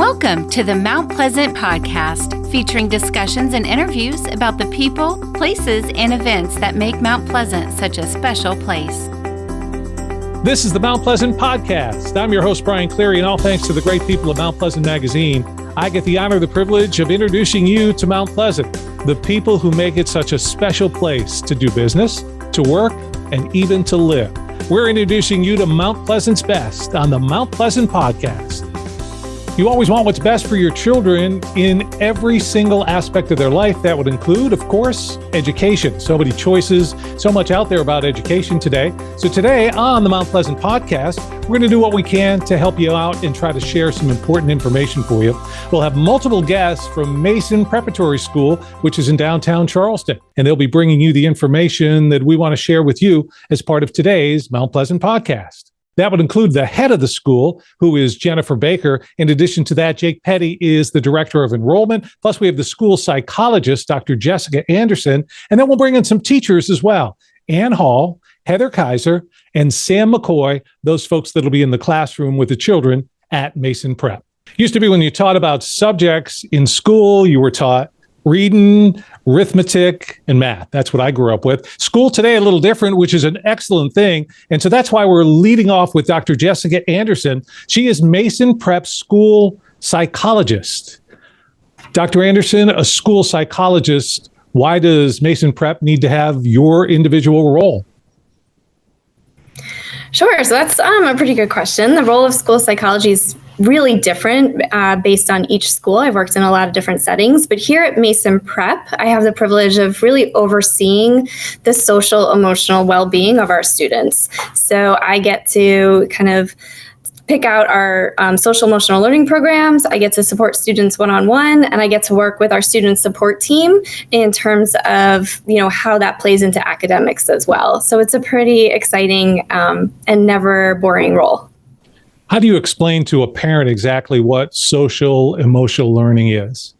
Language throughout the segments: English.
Welcome to the Mount Pleasant Podcast, featuring discussions and interviews about the people, places, and events that make Mount Pleasant such a special place. This is the Mount Pleasant Podcast. I'm your host, Brian Cleary, and all thanks to the great people of Mount Pleasant Magazine, I get the honor and the privilege of introducing you to Mount Pleasant, the people who make it such a special place to do business, to work, and even to live. We're introducing you to Mount Pleasant's best on the Mount Pleasant Podcast. You always want what's best for your children in every single aspect of their life. That would include, of course, education. So many choices, so much out there about education today. So today on the Mount Pleasant Podcast, we're going to do what we can to help you out and try to share some important information for you. We'll have multiple guests from Mason Preparatory School, which is in downtown Charleston, and they'll be bringing you the information that we want to share with you as part of today's Mount Pleasant Podcast. That would include the head of the school, who is Jennifer Baker. In addition to that, Jake Petty is the Director of Enrollment. Plus, we have the School Psychologist, Dr. Jessica Anderson. And then we'll bring in some teachers as well. Ann Hall, Heather Kaiser, and Sam McCoy, those folks that'll be in the classroom with the children at Mason Prep. Used to be when you taught about subjects in school, you were taught reading, arithmetic, and math. That's what I grew up with. School today, a little different, which is an excellent thing. And so that's why we're leading off with Dr. Jessica Anderson. She is Mason Prep School Psychologist. Dr. Anderson, a school psychologist, why does Mason Prep need to have your individual role? Sure. So that's a pretty good question. The role of school psychology is really different based on each school. I've worked in a lot of different settings, but here at Mason Prep, I have the privilege of really overseeing the social, emotional well-being of our students. So I get to kind of pick out our social emotional learning programs. I get to support students one-on-one, and I get to work with our student support team in terms of, how that plays into academics as well. So it's a pretty exciting and never boring role. How do you explain to a parent exactly what social emotional learning is?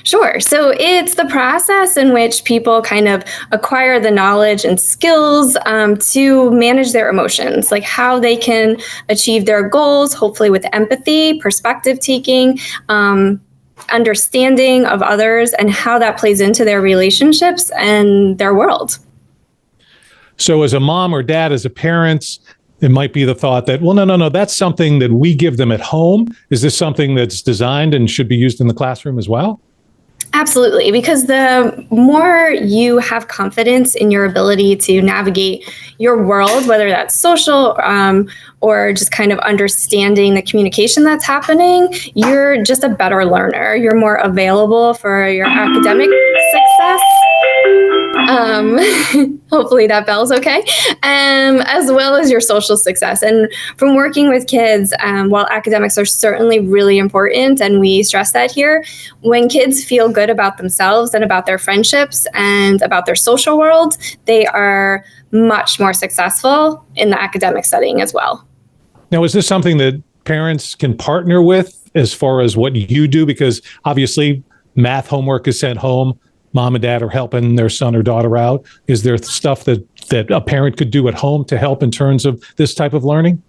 Sure. So it's the process in which people kind of acquire the knowledge and skills to manage their emotions, like how they can achieve their goals, hopefully with empathy, perspective taking, understanding of others, and how that plays into their relationships and their world. So as a mom or dad, as a parent, it might be the thought that, well, no, that's something that we give them at home. Is this something that's designed and should be used in the classroom as well? Absolutely, because the more you have confidence in your ability to navigate your world, whether that's social or just kind of understanding the communication that's happening, you're just a better learner. You're more available for your academic success. Hopefully that bell's okay, as well as your social success. And from working with kids, while academics are certainly really important, and we stress that here, when kids feel good about themselves and about their friendships and about their social world, they are much more successful in the academic setting as well. Now, is this something that parents can partner with as far as what you do? Because obviously math homework is sent home. Mom and dad are helping their son or daughter out. Is there stuff that a parent could do at home to help in terms of this type of learning?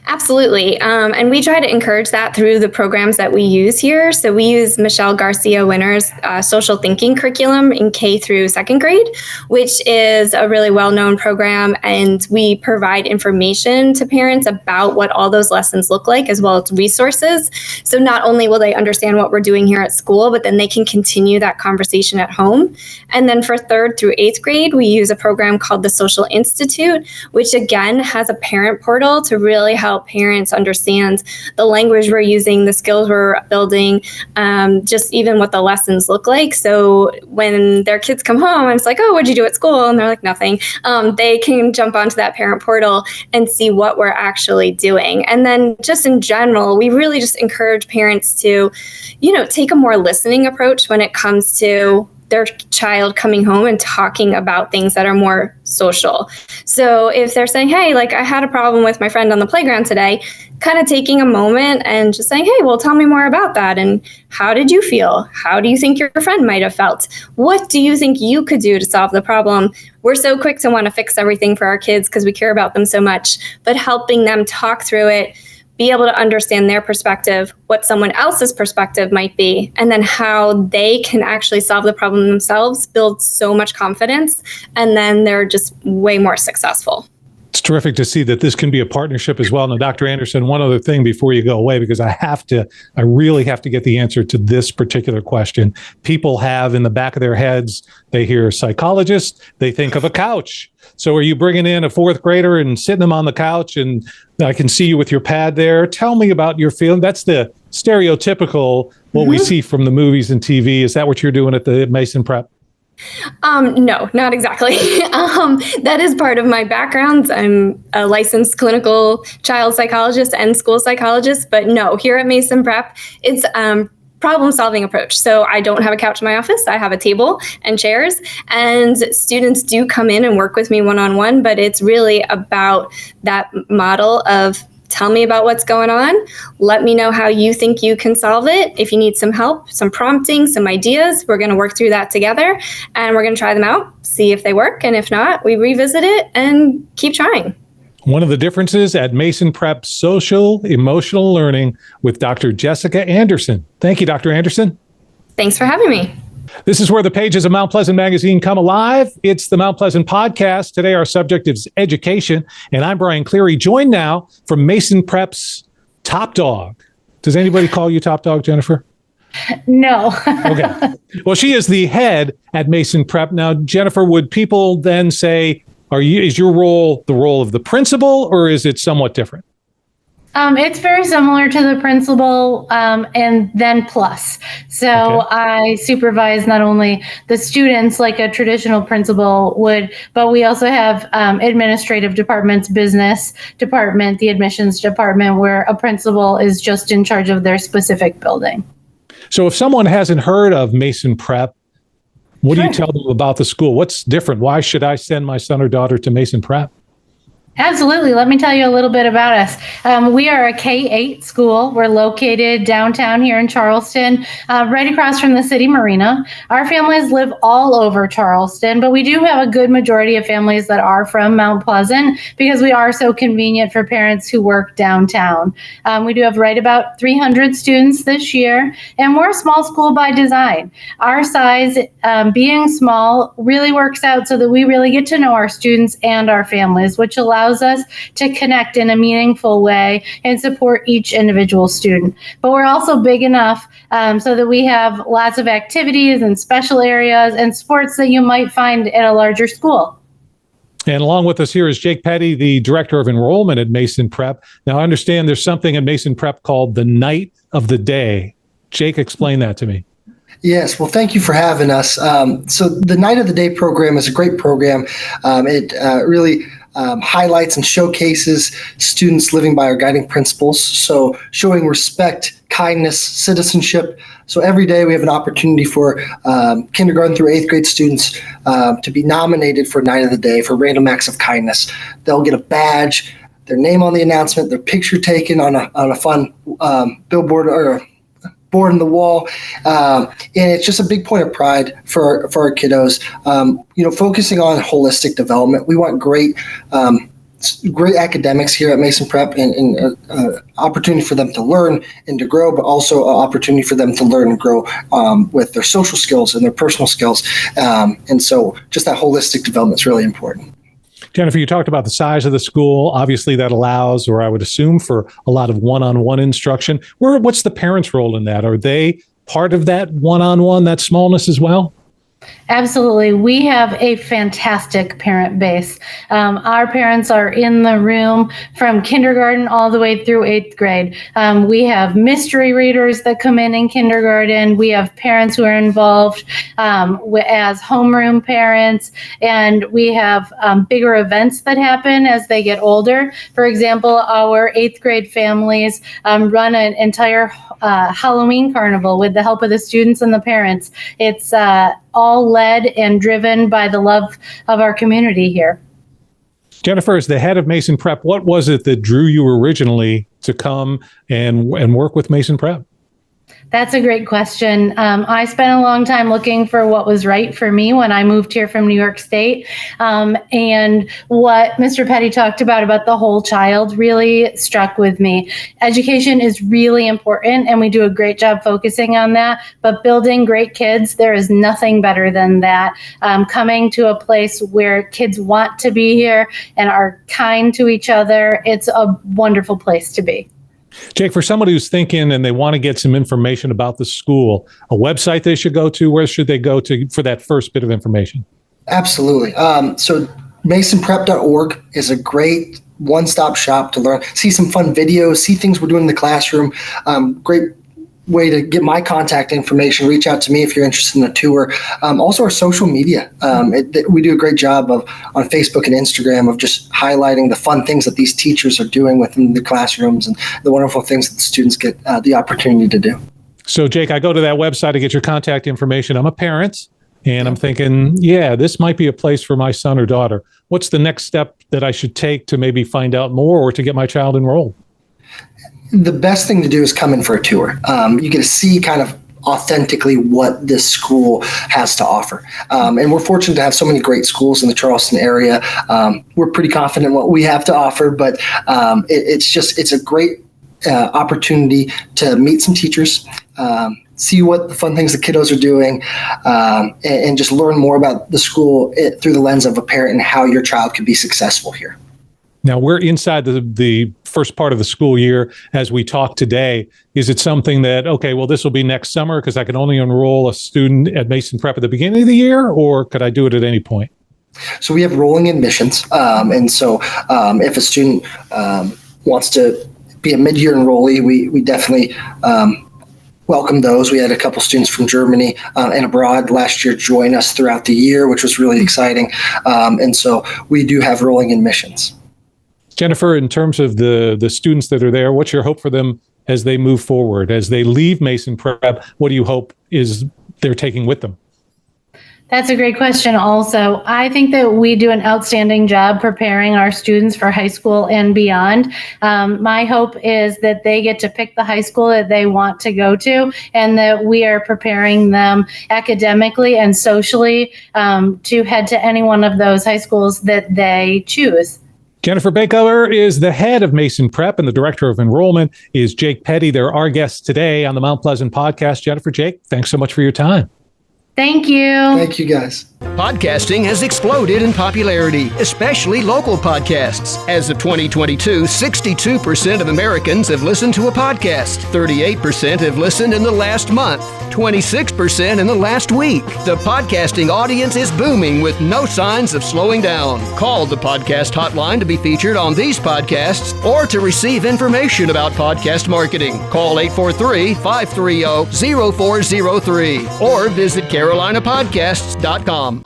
Absolutely. And we try to encourage that through the programs that we use here. So we use Michelle Garcia Winner's social thinking curriculum in K through second grade, which is a really well-known program. And we provide information to parents about what all those lessons look like, as well as resources. So not only will they understand what we're doing here at school, but then they can continue that conversation at home. And then for third through eighth grade, we use a program called the Social Institute, which again has a parent portal to really help parents understand the language we're using, the skills we're building, just even what the lessons look like. So when their kids come home, I'm just like, oh, what'd you do at school? And they're like, nothing. They can jump onto that parent portal and see what we're actually doing. And then just in general, we really just encourage parents to, take a more listening approach when it comes to their child coming home and talking about things that are more social. So if they're saying, hey, I had a problem with my friend on the playground today, kind of taking a moment and just saying, hey, well, tell me more about that. And how did you feel? How do you think your friend might have felt? What do you think you could do to solve the problem? We're so quick to want to fix everything for our kids because we care about them so much, but helping them talk through it be able to understand their perspective, what someone else's perspective might be, and then how they can actually solve the problem themselves builds so much confidence, and then they're just way more successful. It's terrific to see that this can be a partnership as well. Now, Dr. Anderson, one other thing before you go away, because I really have to get the answer to this particular question. People have in the back of their heads, they hear psychologist, they think of a couch. So are you bringing in a fourth grader and sitting them on the couch, and I can see you with your pad there? Tell me about your feeling. That's the stereotypical, what we see from the movies and TV. Is that what you're doing at the Mason Prep? No, not exactly. That is part of my background. I'm a licensed clinical child psychologist and school psychologist, but no, here at Mason Prep, it's problem-solving approach. So I don't have a couch in my office. I have a table and chairs, and students do come in and work with me one-on-one, but it's really about that model of tell me about what's going on. Let me know how you think you can solve it. If you need some help, some prompting, some ideas, we're going to work through that together, and we're going to try them out, see if they work. And if not, we revisit it and keep trying. One of the differences at Mason Prep, social emotional learning with Dr. Jessica Anderson. Thank you, Dr. Anderson. Thanks for having me. This is where the pages of Mount Pleasant Magazine come alive. It's the Mount Pleasant Podcast. Today, our subject is education, and I'm Brian Cleary, joined now from Mason Prep's Top Dog. Does anybody call you Top Dog, Jennifer? No. Okay. Well, she is the head at Mason Prep. Now, Jennifer, would people then say, is your role the role of the principal, or is it somewhat different? It's very similar to the principal, and then plus. So okay. I supervise not only the students like a traditional principal would, but we also have administrative departments, business department, the admissions department, where a principal is just in charge of their specific building. So if someone hasn't heard of Mason Prep, what do you tell them about the school? What's different? Why should I send my son or daughter to Mason Prep? Absolutely. Let me tell you a little bit about us. We are a K-8 school. We're located downtown here in Charleston, right across from the City Marina. Our families live all over Charleston, but we do have a good majority of families that are from Mount Pleasant because we are so convenient for parents who work downtown. We do have right about 300 students this year, and we're a small school by design. Our size, being small, really works out so that we really get to know our students and our families, which allows us to connect in a meaningful way and support each individual student. But we're also big enough so that we have lots of activities and special areas and sports that you might find at a larger school. And along with us here is Jake Petty, the Director of Enrollment at Mason Prep. Now, I understand there's something at Mason Prep called the Night of the Day. Jake, explain that to me. Yes, well, thank you for having us. So the Night of the Day program is a great program. It really highlights and showcases students living by our guiding principles. So showing respect, kindness, citizenship. So every day we have an opportunity for kindergarten through 8th grade students to be nominated for Night of the Day for random acts of kindness. They'll get a badge, their name on the announcement, their picture taken on a fun billboard or board on the wall, and it's just a big point of pride for our kiddos. Focusing on holistic development. We want great academics here at Mason Prep, and opportunity for them to learn and to grow, but also an opportunity for them to learn and grow with their social skills and their personal skills. And so, just that holistic development is really important. Jennifer, you talked about the size of the school. Obviously, that allows, or I would assume, for a lot of one-on-one instruction. What's the parents' role in that? Are they part of that one-on-one, that smallness as well? Absolutely. We have a fantastic parent base. Our parents are in the room from kindergarten all the way through 8th grade. We have mystery readers that come in kindergarten. We have parents who are involved as homeroom parents, and we have bigger events that happen as they get older. For example, our 8th grade families run an entire Halloween carnival with the help of the students and the parents. It's all led and driven by the love of our community here. Jennifer, as the head of Mason Prep, what was it that drew you originally to come and work with Mason Prep? That's a great question. I spent a long time looking for what was right for me when I moved here from New York State. And what Mr. Petty talked about the whole child really struck with me. Education is really important, and we do a great job focusing on that. But building great kids, there is nothing better than that. Coming to a place where kids want to be here and are kind to each other, it's a wonderful place to be. Jake, for somebody who's thinking and they want to get some information about the school, a website they should go to, where should they go to for that first bit of information? Absolutely. So masonprep.org is a great one-stop shop to learn, see some fun videos, see things we're doing in the classroom. Great way to get my contact information. Reach out to me if you're interested in a tour. Also our social media. We do a great job on Facebook and Instagram of just highlighting the fun things that these teachers are doing within the classrooms and the wonderful things that the students get the opportunity to do. So Jake, I go to that website to get your contact information. I'm a parent and I'm thinking, yeah, this might be a place for my son or daughter. What's the next step that I should take to maybe find out more or to get my child enrolled? The best thing to do is come in for a tour. You get to see kind of authentically what this school has to offer. And we're fortunate to have so many great schools in the Charleston area. We're pretty confident in what we have to offer, but it's a great opportunity to meet some teachers, see what the fun things the kiddos are doing, and just learn more about the school through the lens of a parent and how your child can be successful here. Now, we're inside the first part of the school year as we talk today. Is it something that, okay, well, this will be next summer because I can only enroll a student at Mason Prep at the beginning of the year, or could I do it at any point? So we have rolling admissions. And so if a student wants to be a mid-year enrollee, we definitely welcome those. We had a couple students from Germany and abroad last year join us throughout the year, which was really exciting. And so we do have rolling admissions. Jennifer, in terms of the students that are there, what's your hope for them as they move forward? As they leave Mason Prep, what do you hope is they're taking with them? That's a great question also. I think that we do an outstanding job preparing our students for high school and beyond. My hope is that they get to pick the high school that they want to go to and that we are preparing them academically and socially to head to any one of those high schools that they choose. Jennifer Bakeler is the head of Mason Prep, and the Director of Enrollment is Jake Petty. They're our guests today on the Mount Pleasant podcast. Jennifer, Jake, thanks so much for your time. Thank you. Thank you, guys. Podcasting has exploded in popularity, especially local podcasts. As of 2022, 62% of Americans have listened to a podcast. 38% have listened in the last month. 26% in the last week. The podcasting audience is booming with no signs of slowing down. Call the podcast hotline to be featured on these podcasts or to receive information about podcast marketing. Call 843-530-0403 or visit carolinapodcasts.com.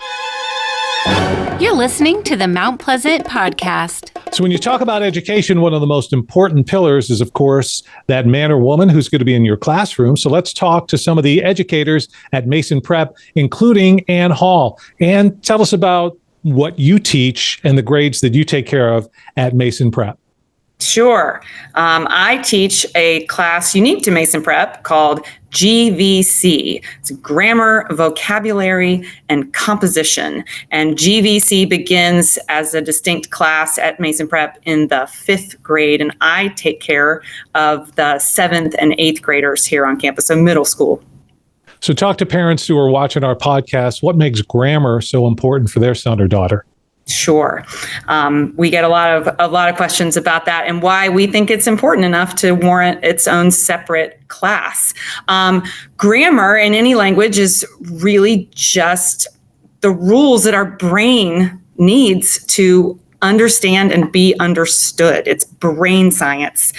You're listening to the Mount Pleasant podcast. So when you talk about education, one of the most important pillars is, of course, that man or woman who's going to be in your classroom. So let's talk to some of the educators at Mason Prep, including Ann Hall. Ann, tell us about what you teach and the grades that you take care of at Mason Prep. Sure. I teach a class unique to Mason Prep called GVC. It's grammar, vocabulary, and composition. And GVC begins as a distinct class at Mason Prep in the 5th grade, and I take care of the 7th and 8th graders here on campus, so middle school. So talk to parents who are watching our podcast. What makes grammar so important for their son or daughter? Sure. We get a lot of questions about that and why we think it's important enough to warrant its own separate class. Grammar in any language is really just the rules that our brain needs to understand and be understood. It's brain science.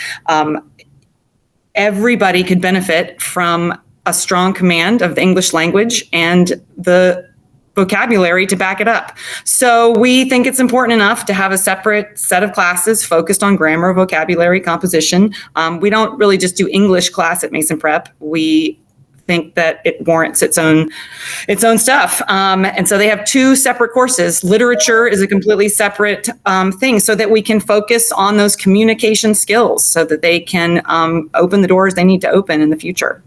Everybody could benefit from a strong command of the English language and the vocabulary to back it up. So we think it's important enough to have a separate set of classes focused on grammar, vocabulary, composition. We don't really just do English class at Mason Prep. We think that it warrants its own stuff. And so they have 2 separate courses. Literature is a completely separate thing so that we can focus on those communication skills so that they can open the doors they need to open in the future.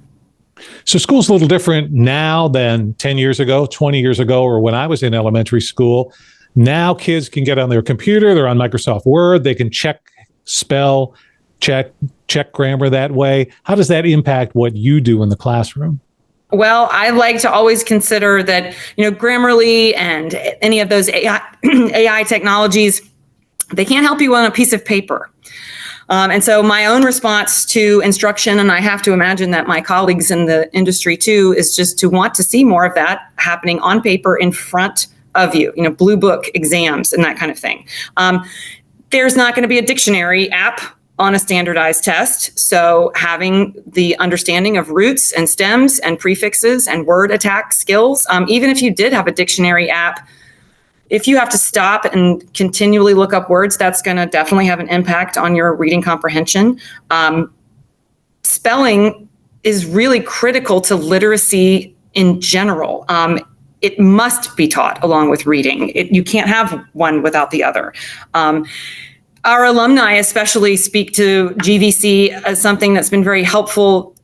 So school's a little different now than 10 years ago, 20 years ago, or when I was in elementary school. Now kids can get on their computer, they're on Microsoft Word, they can check, spell, check grammar that way. How does that impact what you do in the classroom? Well, I like to always consider that, Grammarly and any of those AI technologies, they can't help you on a piece of paper. And so my own response to instruction, and I have to imagine that my colleagues in the industry too, is just to want to see more of that happening on paper in front of you, blue book exams and that kind of thing. There's not going to be a dictionary app on a standardized test. So having the understanding of roots and stems and prefixes and word attack skills, even if you did have a dictionary app, if you have to stop and continually look up words, that's going to definitely have an impact on your reading comprehension. Spelling is really critical to literacy in general. It must be taught along with reading. You can't have one without the other. Our alumni especially speak to GVC as something that's been very helpful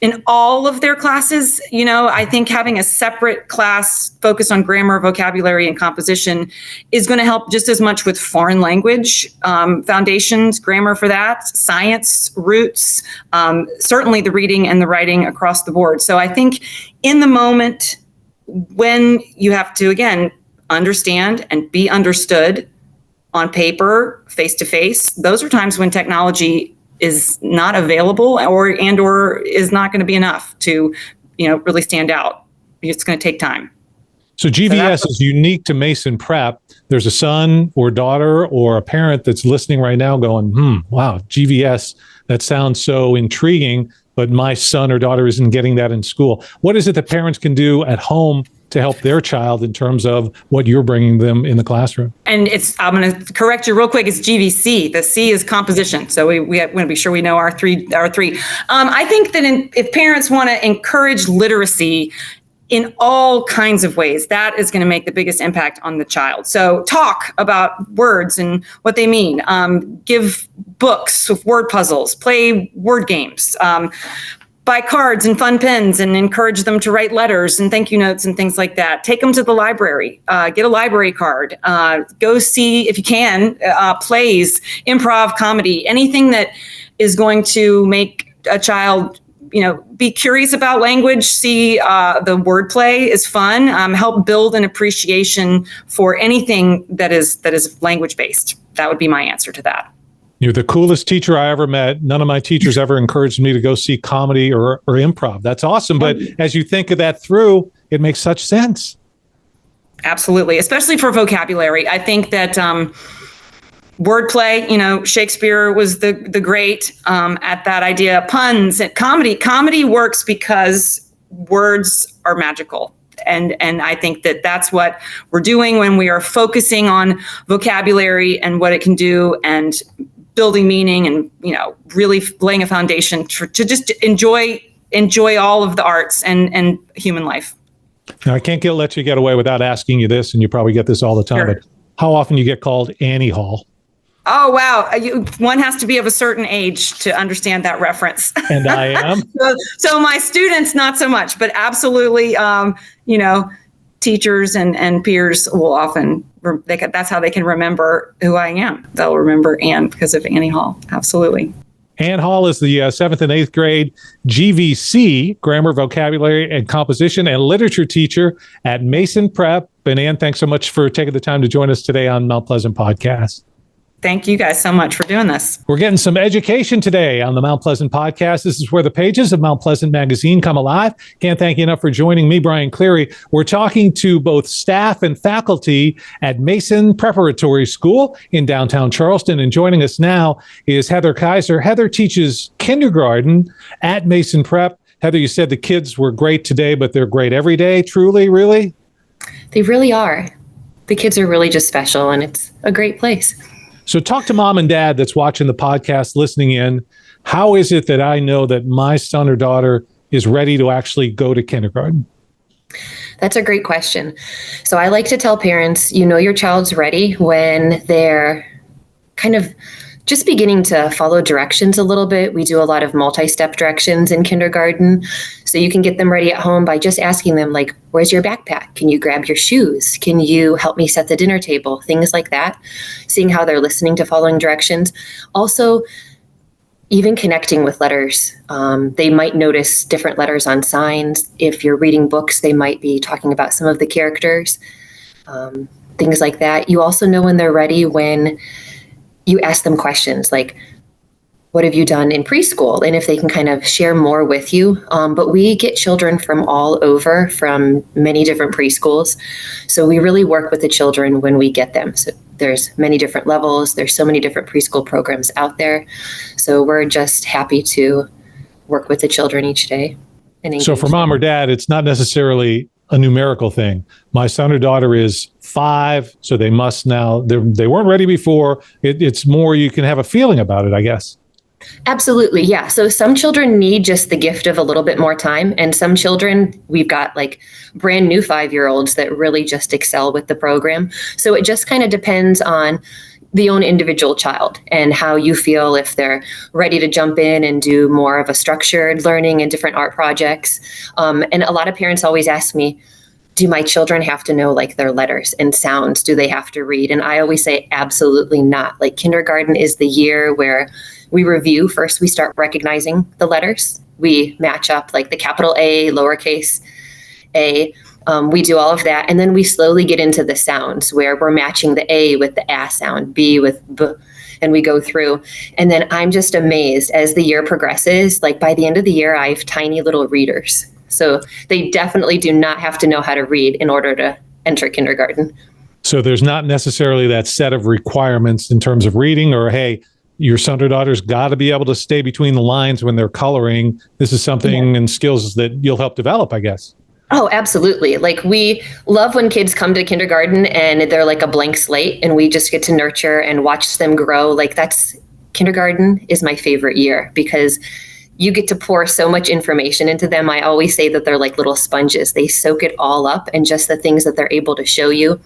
in all of their classes. I think having a separate class focused on grammar, vocabulary, and composition is going to help just as much with foreign language foundations, grammar for that, science, roots, certainly the reading and the writing across the board. So I think in the moment when you have to, again, understand and be understood on paper, face-to-face, those are times when technology is not available or is not going to be enough to, really stand out. It's going to take time. So GVS is unique to Mason Prep. There's a son or daughter or a parent that's listening right now going, wow, GVS, that sounds so intriguing, but my son or daughter isn't getting that in school. What is it that parents can do at home to help their child in terms of what you're bringing them in the classroom? And I'm going to correct you real quick. It's GVC. The C is composition. So we want to be sure we know our three. I think that if parents want to encourage literacy in all kinds of ways, that is going to make the biggest impact on the child. So talk about words and what they mean. Give books with word puzzles. Play word games. Buy cards and fun pens and encourage them to write letters and thank you notes and things like that. Take them to the library, get a library card, go see, if you can, plays, improv, comedy, anything that is going to make a child, be curious about language, see the wordplay is fun, help build an appreciation for anything that is language based. That would be my answer to that. You're the coolest teacher I ever met. None of my teachers ever encouraged me to go see comedy or improv. That's awesome. But as you think of that through, it makes such sense. Absolutely. Especially for vocabulary. I think that wordplay, Shakespeare was the great at that idea. Puns and comedy works because words are magical. And I think that that's what we're doing when we are focusing on vocabulary and what it can do and building meaning and, really laying a foundation to just enjoy all of the arts and human life. Now, I can't let you get away without asking you this, and you probably get this all the time, But how often you get called Annie Hall? Oh, wow. One has to be of a certain age to understand that reference. And I am. So my students, not so much, but absolutely, teachers and peers will often, that's how they can remember who I am. They'll remember Ann because of Annie Hall. Absolutely. Ann Hall is the 7th and 8th grade GVC, grammar, vocabulary, and composition and literature teacher at Mason Prep. And Ann, thanks so much for taking the time to join us today on Mount Pleasant Podcast. Thank you guys so much for doing this. We're getting some education today on the Mount Pleasant Podcast. This is where the pages of Mount Pleasant Magazine come alive. Can't thank you enough for joining me, Brian Cleary. We're talking to both staff and faculty at Mason Preparatory School in downtown Charleston. And joining us now is Heather Kaiser. Heather teaches kindergarten at Mason Prep. Heather, you said the kids were great today, but they're great every day. Truly, really? They really are. The kids are really just special, and it's a great place. So talk to mom and dad that's watching the podcast, listening in. How is it that I know that my son or daughter is ready to actually go to kindergarten? That's a great question. So I like to tell parents, your child's ready when they're kind of just beginning to follow directions a little bit. We do a lot of multi-step directions in kindergarten. So you can get them ready at home by just asking them, like, where's your backpack? Can you grab your shoes? Can you help me set the dinner table? Things like that. Seeing how they're listening to following directions. Also, even connecting with letters. They might notice different letters on signs. If you're reading books, they might be talking about some of the characters. Things like that. You also know when they're ready when you ask them questions like, what have you done in preschool? And if they can kind of share more with you. But we get children from all over, from many different preschools. So we really work with the children when we get them. So there's many different levels. There's so many different preschool programs out there. So we're just happy to work with the children each day. And so for mom or dad, it's not necessarily a numerical thing. My son or daughter is 5, so they must now, they weren't ready before. It's more, you can have a feeling about it, I guess. Absolutely. Yeah. So some children need just the gift of a little bit more time. And some children, we've got like brand new 5-year-olds that really just excel with the program. So it just kind of depends on the own individual child and how you feel, if they're ready to jump in and do more of a structured learning and different art projects. And a lot of parents always ask me, do my children have to know like their letters and sounds? Do they have to read? And I always say, absolutely not. Like kindergarten is the year where we review. First, we start recognizing the letters. We match up like the capital A, lowercase a. We do all of that. And then we slowly get into the sounds where we're matching the A with the A sound, B with B, and we go through. And then I'm just amazed as the year progresses, like by the end of the year, I have tiny little readers. So they definitely do not have to know how to read in order to enter kindergarten. So there's not necessarily that set of requirements in terms of reading, or, hey, your son or daughter's got to be able to stay between the lines when they're coloring. This is something and skills that you'll help develop, I guess. Oh, absolutely. Like we love when kids come to kindergarten and they're like a blank slate and we just get to nurture and watch them grow. Like kindergarten is my favorite year because you get to pour so much information into them. I always say that they're like little sponges. They soak it all up and just the things that they're able to show you.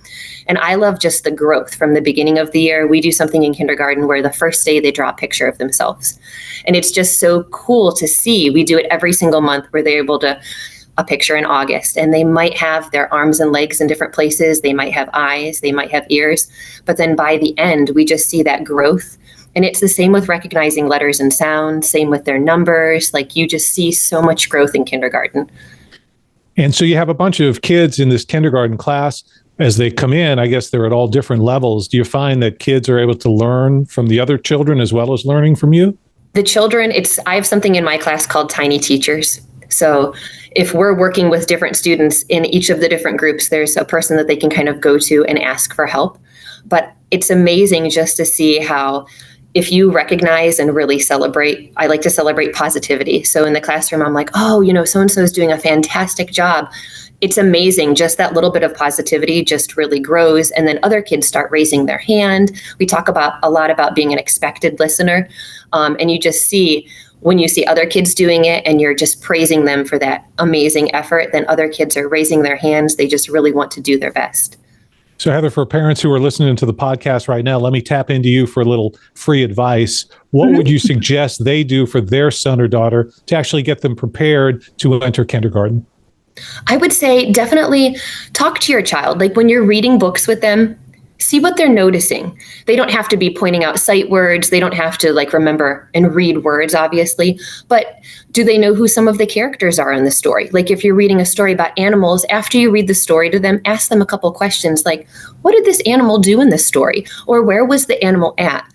And I love just the growth from the beginning of the year. We do something in kindergarten where the first day they draw a picture of themselves. And it's just so cool to see. We do it every single month where they're able to a picture in August, and they might have their arms and legs in different places. They might have eyes, they might have ears, but then by the end, we just see that growth. And it's the same with recognizing letters and sounds, same with their numbers. Like you just see so much growth in kindergarten. And so you have a bunch of kids in this kindergarten class. As they come in, I guess they're at all different levels. Do you find that kids are able to learn from the other children as well as learning from you? The children, I have something in my class called Tiny Teachers. So if we're working with different students in each of the different groups, there's a person that they can kind of go to and ask for help. But it's amazing just to see how if you recognize and really celebrate, I like to celebrate positivity. So in the classroom, I'm like, oh, so-and-so is doing a fantastic job. It's amazing. Just that little bit of positivity just really grows. And then other kids start raising their hand. We talk a lot about being an expected listener. And you just see when you see other kids doing it and you're just praising them for that amazing effort, then other kids are raising their hands. They just really want to do their best. So Heather, for parents who are listening to the podcast right now, let me tap into you for a little free advice. What would you suggest they do for their son or daughter to actually get them prepared to enter kindergarten? I would say definitely talk to your child. Like when you're reading books with them, see what they're noticing. They don't have to be pointing out sight words. They don't have to remember and read words, obviously. But do they know who some of the characters are in the story? Like if you're reading a story about animals, after you read the story to them, ask them a couple questions like, what did this animal do in this story? Or where was the animal at?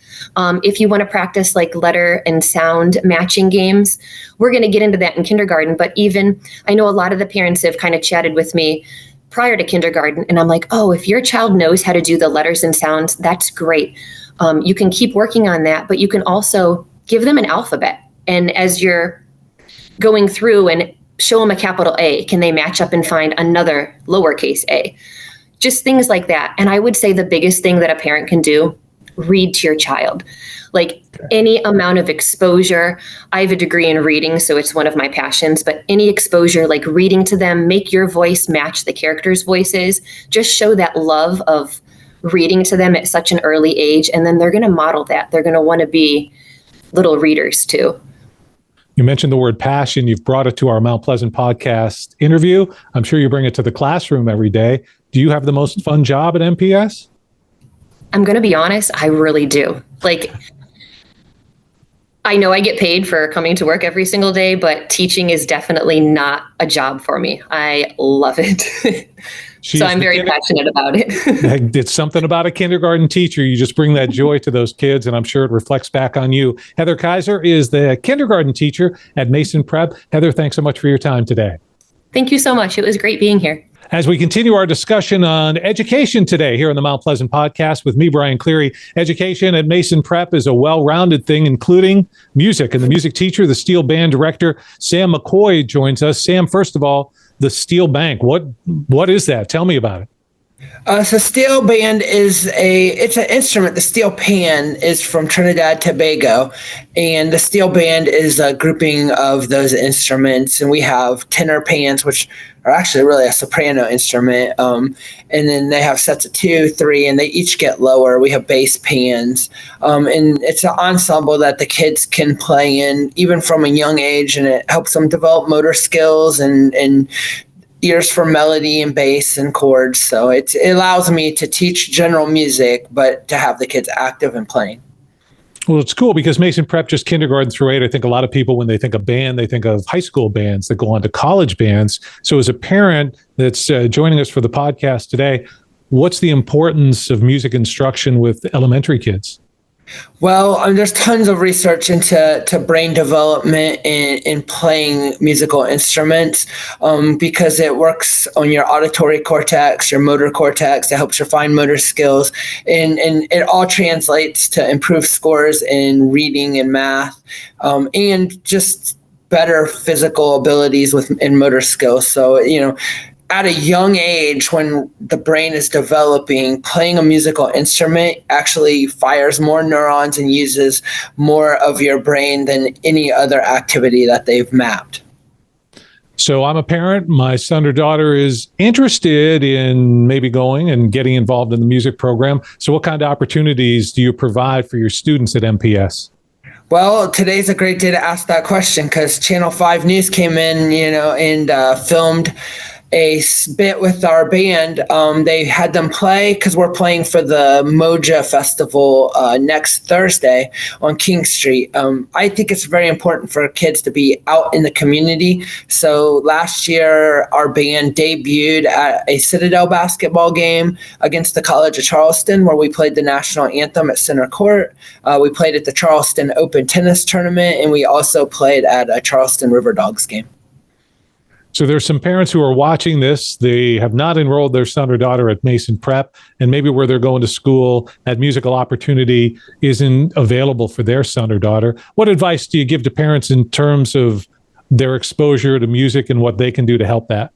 If you want to practice letter and sound matching games, we're going to get into that in kindergarten. But even I know a lot of the parents have kind of chatted with me prior to kindergarten. And I'm like, oh, if your child knows how to do the letters and sounds, that's great. You can keep working on that, but you can also give them an alphabet. And as you're going through and show them a capital A, can they match up and find another lowercase a? Just things like that. And I would say the biggest thing that a parent can do, read to your child. Any amount of exposure. I have a degree in reading, so it's one of my passions, but any exposure, reading to them, make your voice match the characters' voices, just show that love of reading to them at such an early age, and then they're going to model that. They're going to want to be little readers too. You mentioned the word passion. You've brought it to our Mount Pleasant podcast interview. I'm sure you bring it to the classroom every day. Do you have the most fun job at MPS? I'm going to be honest, I really do. Like, I know I get paid for coming to work every single day, but teaching is definitely not a job for me. I love it. So I'm very passionate about it. It's something about a kindergarten teacher. You just bring that joy to those kids, and I'm sure it reflects back on you. Heather Kaiser is the kindergarten teacher at Mason Prep. Heather, thanks so much for your time today. Thank you so much. It was great being here. As we continue our discussion on education today here on the Mount Pleasant podcast with me, Brian Cleary, education at Mason Prep is a well-rounded thing, including music. And the music teacher, the steel band director, Sam McCoy, joins us. Sam, first of all, the steel bank. What is that? Tell me about it. So steel band it's an instrument. The steel pan is from Trinidad, Tobago, and the steel band is a grouping of those instruments. And we have tenor pans, which are actually really a soprano instrument. And then they have sets of 2, 3, and they each get lower. We have bass pans. And it's an ensemble that the kids can play in even from a young age, and it helps them develop motor skills and ears for melody and bass and chords. So it allows me to teach general music, but to have the kids active and playing. Well, it's cool because Mason Prep, just kindergarten through 8. I think a lot of people, when they think of band, they think of high school bands that go on to college bands. So as a parent that's joining us for the podcast today, what's the importance of music instruction with elementary kids? Well, there's tons of research into brain development in playing musical instruments because it works on your auditory cortex, your motor cortex. It helps your fine motor skills, and it all translates to improved scores in reading and math, and just better physical abilities in motor skills. So, at a young age, when the brain is developing, playing a musical instrument actually fires more neurons and uses more of your brain than any other activity that they've mapped. So I'm a parent. My son or daughter is interested in maybe going and getting involved in the music program. So what kind of opportunities do you provide for your students at MPS? Well, today's a great day to ask that question because Channel 5 News came in, and filmed a bit with our band. They had them play because we're playing for the Moja Festival next Thursday on King Street. I think it's very important for kids to be out in the community. So last year, our band debuted at a Citadel basketball game against the College of Charleston, where we played the national anthem at center court. We played at the Charleston Open Tennis Tournament, and we also played at a Charleston River Dogs game. So there's some parents who are watching this. They have not enrolled their son or daughter at Mason Prep, and maybe where they're going to school, that musical opportunity isn't available for their son or daughter. What advice do you give to parents in terms of their exposure to music and what they can do to help that?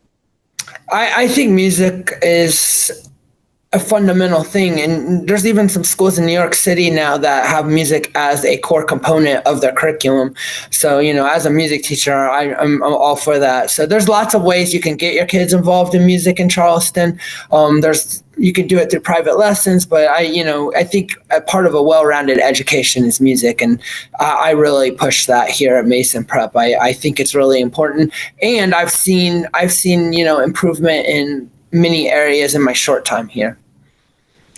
I think music is a fundamental thing. And there's even some schools in New York City now that have music as a core component of their curriculum. So, as a music teacher, I'm all for that. So there's lots of ways you can get your kids involved in music in Charleston. You can do it through private lessons, but I think a part of a well-rounded education is music. And I really push that here at Mason Prep. I think it's really important. And I've seen, improvement in many areas in my short time here.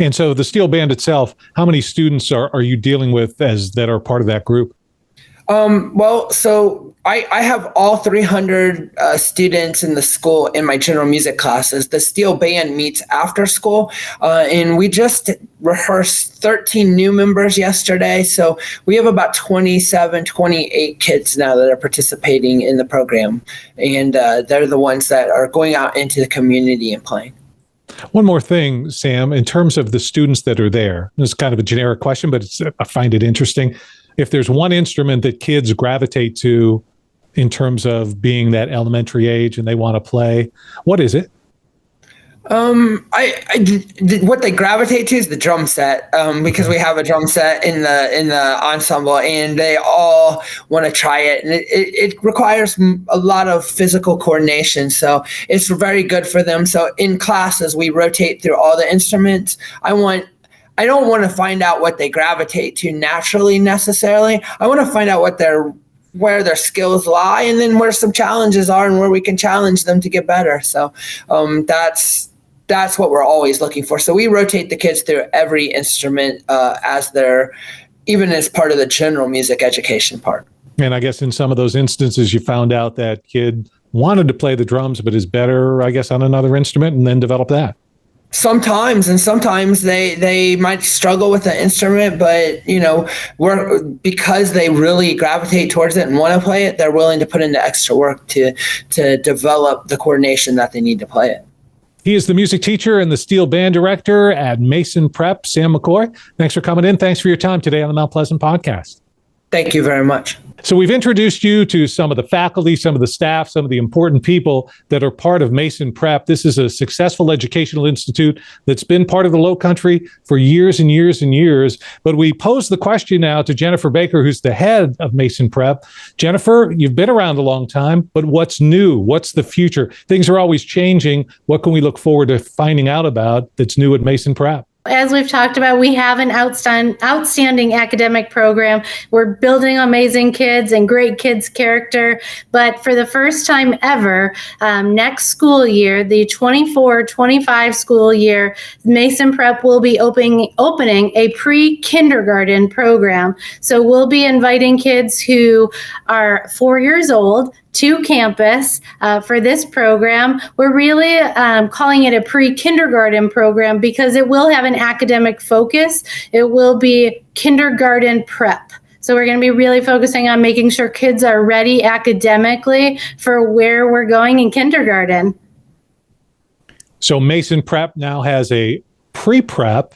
And so the steel band itself, how many students are you dealing with that are part of that group? So I have all 300 students in the school in my general music classes. The steel band meets after school, and we just rehearsed 13 new members yesterday. So we have about 27, 28 kids now that are participating in the program, and they're the ones that are going out into the community and playing. One more thing, Sam, in terms of the students that are there, this is kind of a generic question, but I find it interesting. If there's one instrument that kids gravitate to in terms of being that elementary age and they want to play, what is it? What they gravitate to is the drum set, because we have a drum set in the ensemble, and they all want to try it. And it requires a lot of physical coordination, so it's very good for them. So in classes, we rotate through all the instruments. I don't want to find out what they gravitate to naturally necessarily. I want to find out where their skills lie, and then where some challenges are and where we can challenge them to get better. So that's what we're always looking for. So we rotate the kids through every instrument even as part of the general music education part. And I guess in some of those instances, you found out that kid wanted to play the drums, but is better, I guess, on another instrument, and then develop that. Sometimes they might struggle with the instrument, but because they really gravitate towards it and want to play it, they're willing to put in the extra work to develop the coordination that they need to play it. He is the music teacher and the steel band director at Mason Prep, Sam McCoy. Thanks for coming in. Thanks for your time today on the Mount Pleasant podcast. Thank you very much. So we've introduced you to some of the faculty, some of the staff, some of the important people that are part of Mason Prep. This is a successful educational institute that's been part of the Low Country for years and years and years. But we pose the question now to Jennifer Baker, who's the head of Mason Prep. Jennifer, you've been around a long time, but what's new? What's the future? Things are always changing. What can we look forward to finding out about that's new at Mason Prep? As we've talked about, we have an outstanding academic program. We're building amazing kids and great kids' character. But for the first time ever, next school year, the 24-25 school year, Mason Prep will be opening a pre-kindergarten program. So we'll be inviting kids who are 4 years old to campus for this program. We're really calling it a pre-kindergarten program because it will have an academic focus. It will be kindergarten prep. So we're going to be really focusing on making sure kids are ready academically for where we're going in kindergarten. So Mason Prep now has a pre-prep,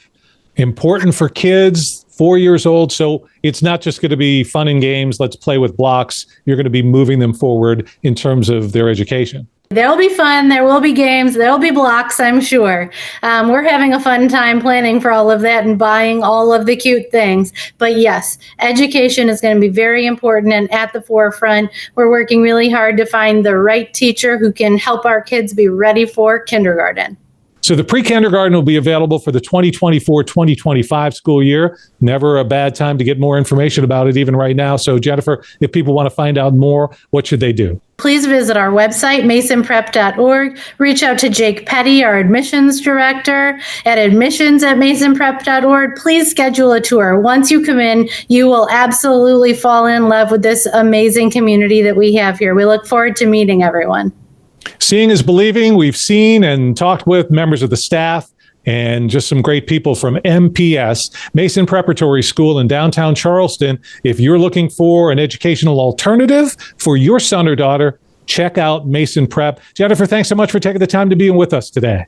important for kids 4 years old. So it's not just going to be fun and games, let's play with blocks. You're going to be moving them forward in terms of their education. There'll be fun, there will be games, there'll be blocks, I'm sure. We're having a fun time planning for all of that and buying all of the cute things. But yes, education is going to be very important and at the forefront. We're working really hard to find the right teacher who can help our kids be ready for kindergarten. So the pre-kindergarten will be available for the 2024-2025 school year. Never a bad time to get more information about it, even right now. So Jennifer, if people want to find out more, what should they do? Please visit our website, masonprep.org. Reach out to Jake Petty, our admissions director, at admissions@masonprep.org. Please schedule a tour. Once you come in, you will absolutely fall in love with this amazing community that we have here. We look forward to meeting everyone. Seeing is believing. We've seen and talked with members of the staff and just some great people from MPS, Mason Preparatory School in downtown Charleston. If you're looking for an educational alternative for your son or daughter, check out Mason Prep. Jennifer, thanks so much for taking the time to be with us today.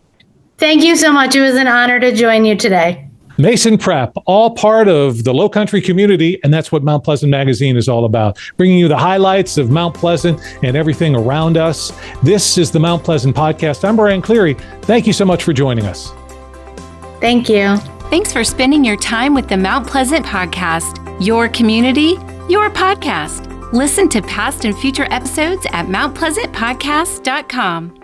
Thank you so much. It was an honor to join you today. Mason Prep, all part of the Low Country community, and that's what Mount Pleasant Magazine is all about, bringing you the highlights of Mount Pleasant and everything around us. This is the Mount Pleasant Podcast. I'm Brian Cleary. Thank you so much for joining us. Thank you. Thanks for spending your time with the Mount Pleasant Podcast, your community, your podcast. Listen to past and future episodes at mountpleasantpodcast.com.